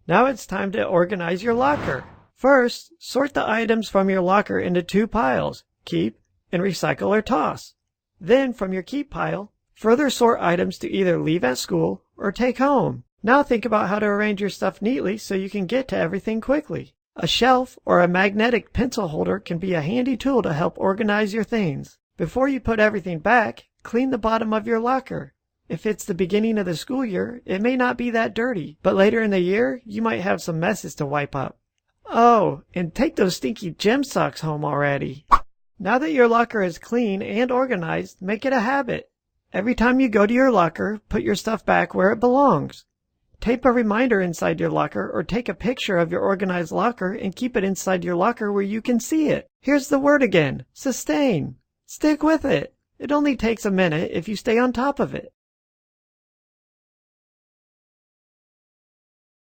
Now it's time to organize your locker. First, sort the items from your locker into two piles, keep and recycle or toss. Then from your keep pile, further sort items to either leave at school or take home. Now think about how to arrange your stuff neatly so you can get to everything quickly. A shelf or a magnetic pencil holder can be a handy tool to help organize your things. Before you put everything back, clean the bottom of your locker. If it's the beginning of the school year, it may not be that dirty, but later in the year, you might have some messes to wipe up. Oh, and take those stinky gym socks home already. Now that your locker is clean and organized, make it a habit. Every time you go to your locker, put your stuff back where it belongs. Tape a reminder inside your locker or take a picture of your organized locker and keep it inside your locker where you can see it. Here's the word again, sustain. Stick with it. It only takes a minute if you stay on top of it.